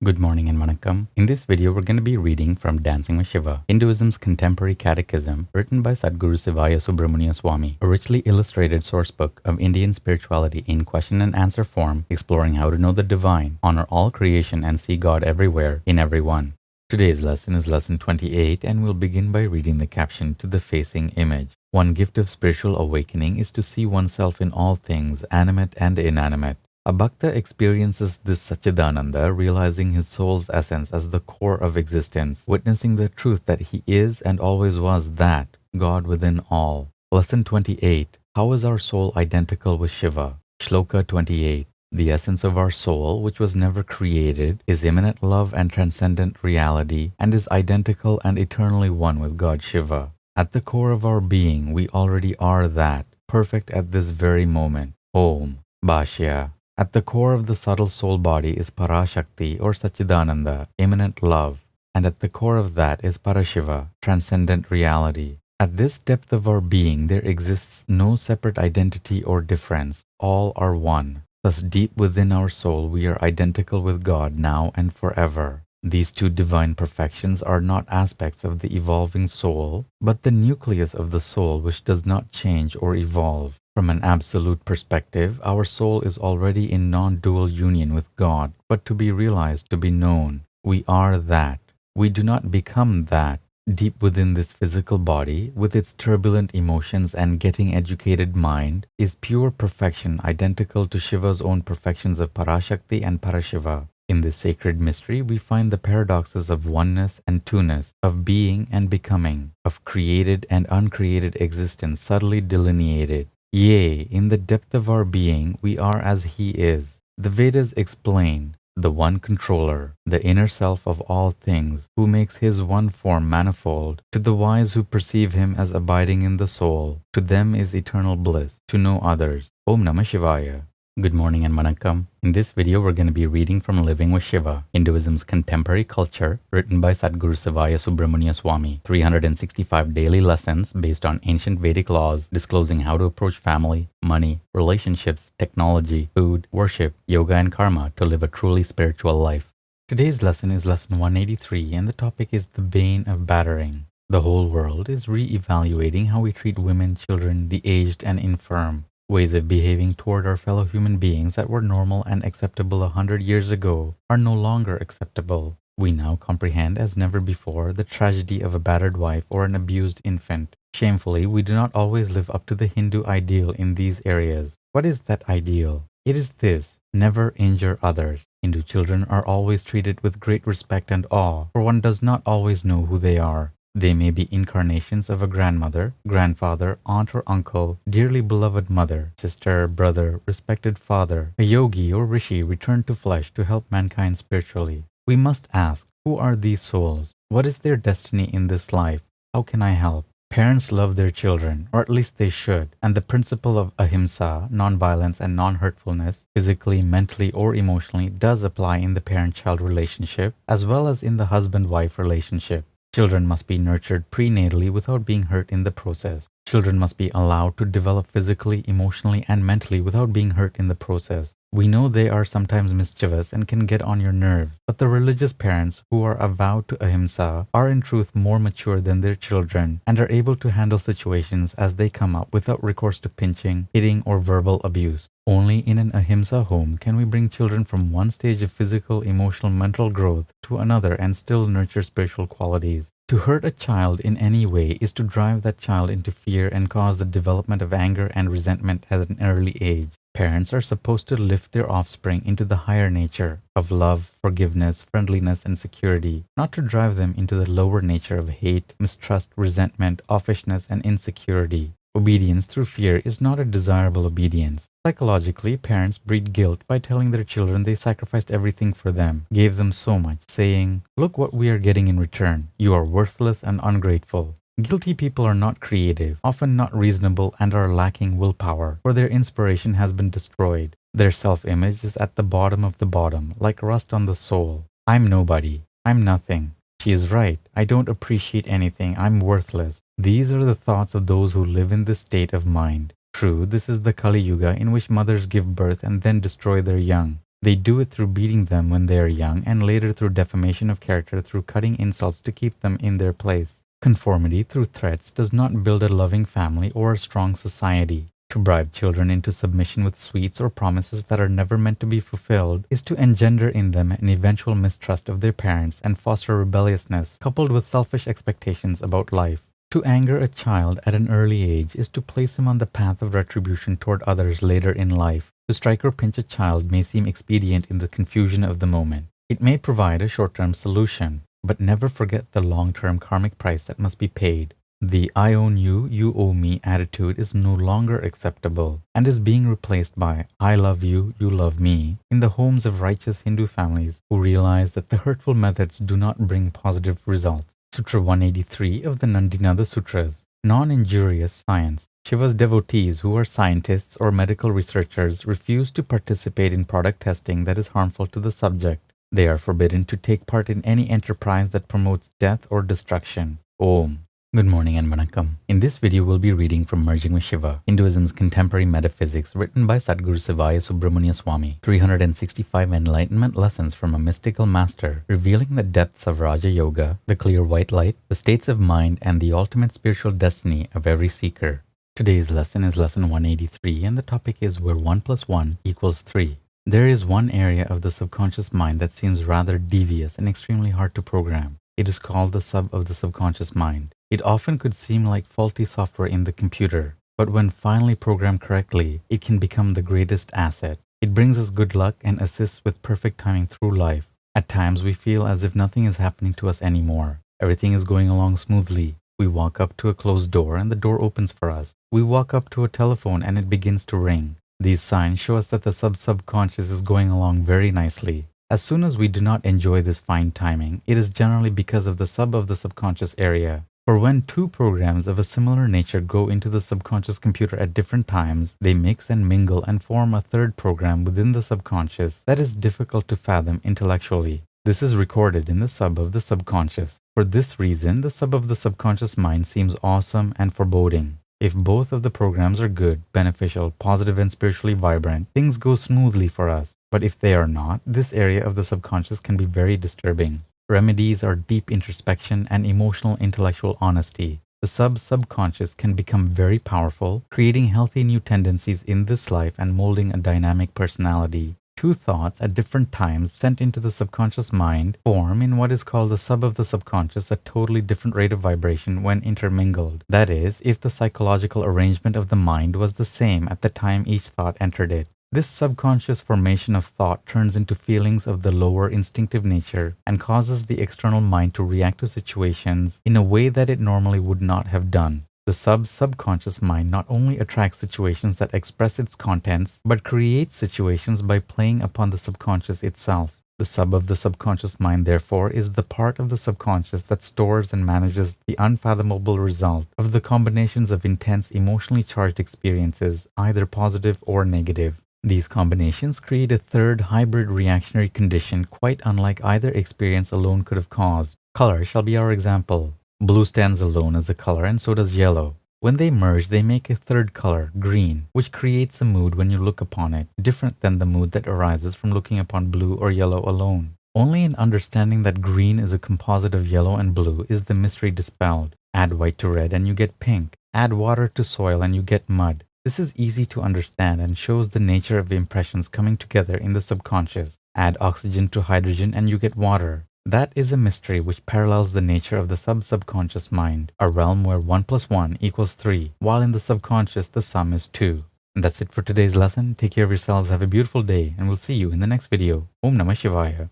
Good morning and vanakkam. In this video, we're going to be reading from Dancing with Shiva, Hinduism's contemporary catechism written by Sadhguru Sivaya Subramania Swami, a richly illustrated sourcebook of Indian spirituality in question and answer form, exploring how to know the divine, honor all creation, and see God everywhere in everyone. Today's lesson is lesson 28, and we'll begin by reading the caption to the facing image. One gift of spiritual awakening is to see oneself in all things, animate and inanimate. A bhakta experiences this Satchidananda, realizing his soul's essence as the core of existence, witnessing the truth that he is and always was that, God within all. Lesson 28. How is our soul identical with Shiva? Shloka 28. The essence of our soul, which was never created, is immanent love and transcendent reality, and is identical and eternally one with God Shiva. At the core of our being, we already are that, perfect at this very moment. Om. Bhashya. At the core of the subtle soul body is Parashakti or Satchidananda, immanent love, and at the core of that is Parashiva, transcendent reality. At this depth of our being there exists no separate identity or difference, all are one. Thus deep within our soul we are identical with God now and forever. These two divine perfections are not aspects of the evolving soul, but the nucleus of the soul which does not change or evolve. From an absolute perspective, our soul is already in non-dual union with God, but to be realized, to be known. We are that. We do not become that. Deep within this physical body, with its turbulent emotions and getting educated mind, is pure perfection identical to Shiva's own perfections of Parashakti and Parashiva. In this sacred mystery, we find the paradoxes of oneness and two-ness, of being and becoming, of created and uncreated existence subtly delineated. Yea, in the depth of our being, we are as He is. The Vedas explain, the one controller, the inner self of all things, who makes His one form manifold, to the wise who perceive Him as abiding in the soul, to them is eternal bliss, to no others. Om Namah Shivaya. Good morning and vanakkam. In this video, we're going to be reading from Living with Shiva, Hinduism's contemporary culture, written by Sadhguru Sivaya Subramania Swami. 365 daily lessons based on ancient Vedic laws, disclosing how to approach family, money, relationships, technology, food, worship, yoga, and karma to live a truly spiritual life. Today's lesson is lesson 183, and the topic is the bane of battering. The whole world is re-evaluating how we treat women, children, the aged, and infirm. Ways of behaving toward our fellow human beings that were normal and acceptable 100 years ago are no longer acceptable. We now comprehend as never before the tragedy of a battered wife or an abused infant. Shamefully, we do not always live up to the Hindu ideal in these areas. What is that ideal? It is this: never injure others. Hindu children are always treated with great respect and awe, for one does not always know who they are. They may be incarnations of a grandmother, grandfather, aunt or uncle, dearly beloved mother, sister, brother, respected father, a yogi or rishi returned to flesh to help mankind spiritually. We must ask, who are these souls? What is their destiny in this life? How can I help? Parents love their children, or at least they should, and the principle of ahimsa, non-violence and non-hurtfulness, physically, mentally, or emotionally, does apply in the parent-child relationship, as well as in the husband-wife relationship. Children must be nurtured prenatally without being hurt in the process. Children must be allowed to develop physically, emotionally, and mentally without being hurt in the process. We know they are sometimes mischievous and can get on your nerves, but the religious parents who are avowed to ahimsa are in truth more mature than their children and are able to handle situations as they come up without recourse to pinching, hitting, or verbal abuse. Only in an ahimsa home can we bring children from one stage of physical, emotional, mental growth to another and still nurture spiritual qualities. To hurt a child in any way is to drive that child into fear and cause the development of anger and resentment at an early age. Parents are supposed to lift their offspring into the higher nature of love, forgiveness, friendliness, and security, not to drive them into the lower nature of hate, mistrust, resentment, offishness, and insecurity. Obedience through fear is not a desirable obedience. Psychologically, parents breed guilt by telling their children they sacrificed everything for them, gave them so much, saying, "Look what we are getting in return. You are worthless and ungrateful." Guilty people are not creative, often not reasonable, and are lacking willpower, for their inspiration has been destroyed. Their self-image is at the bottom of the bottom, like rust on the soul. I'm nobody. I'm nothing. She is right. I don't appreciate anything. I'm worthless. These are the thoughts of those who live in this state of mind. True, this is the Kali Yuga in which mothers give birth and then destroy their young. They do it through beating them when they are young and later through defamation of character through cutting insults to keep them in their place. Conformity through threats does not build a loving family or a strong society. To bribe children into submission with sweets or promises that are never meant to be fulfilled is to engender in them an eventual mistrust of their parents and foster rebelliousness coupled with selfish expectations about life. To anger a child at an early age is to place him on the path of retribution toward others later in life. To strike or pinch a child may seem expedient in the confusion of the moment. It may provide a short-term solution, but never forget the long-term karmic price that must be paid. The I own you, you owe me attitude is no longer acceptable and is being replaced by I love you, you love me in the homes of righteous Hindu families who realize that the hurtful methods do not bring positive results. Sutra 183 of the Nandinada Sutras. Non-injurious science. Shiva's devotees who are scientists or medical researchers refuse to participate in product testing that is harmful to the subject. They are forbidden to take part in any enterprise that promotes death or destruction. Om. Good morning and vanakkam. In this video, we'll be reading from Merging with Shiva, Hinduism's Contemporary Metaphysics, written by Sadguru Sivaya Subramania Swami. 365 enlightenment lessons from a mystical master, revealing the depths of Raja Yoga, the clear white light, the states of mind, and the ultimate spiritual destiny of every seeker. Today's lesson is lesson 183, and the topic is where 1 plus 1 equals 3. There is one area of the subconscious mind that seems rather devious and extremely hard to program. It is called the sub of the subconscious mind. It often could seem like faulty software in the computer, but when finally programmed correctly, it can become the greatest asset. It brings us good luck and assists with perfect timing through life. At times we feel as if nothing is happening to us anymore. Everything is going along smoothly. We walk up to a closed door and the door opens for us. We walk up to a telephone and it begins to ring. These signs show us that the subconscious is going along very nicely. As soon as we do not enjoy this fine timing, it is generally because of the subconscious area. For when two programs of a similar nature go into the subconscious computer at different times, they mix and mingle and form a third program within the subconscious that is difficult to fathom intellectually. This is recorded in the sub of the subconscious. For this reason, the sub of the subconscious mind seems awesome and foreboding. If both of the programs are good, beneficial, positive, and spiritually vibrant, things go smoothly for us. But if they are not, this area of the subconscious can be very disturbing. Remedies are deep introspection and emotional intellectual honesty. The subconscious can become very powerful, creating healthy new tendencies in this life and molding a dynamic personality. Two thoughts at different times sent into the subconscious mind form in what is called the sub of the subconscious a totally different rate of vibration when intermingled. That is, if the psychological arrangement of the mind was the same at the time each thought entered it. This subconscious formation of thought turns into feelings of the lower instinctive nature and causes the external mind to react to situations in a way that it normally would not have done. The subconscious mind not only attracts situations that express its contents, but creates situations by playing upon the subconscious itself. The sub of the subconscious mind, therefore, is the part of the subconscious that stores and manages the unfathomable result of the combinations of intense emotionally charged experiences, either positive or negative. These combinations create a third hybrid reactionary condition quite unlike either experience alone could have caused. Color shall be our example. Blue stands alone as a color and so does yellow. When they merge, they make a third color, green, which creates a mood when you look upon it, different than the mood that arises from looking upon blue or yellow alone. Only in understanding that green is a composite of yellow and blue is the mystery dispelled. Add white to red and you get pink. Add water to soil and you get mud. This is easy to understand and shows the nature of impressions coming together in the subconscious. Add oxygen to hydrogen and you get water. That is a mystery which parallels the nature of the subconscious mind, a realm where 1 plus 1 equals 3, while in the subconscious the sum is 2. And that's it for today's lesson. Take care of yourselves, have a beautiful day, and we'll see you in the next video. Om Namah Shivaya.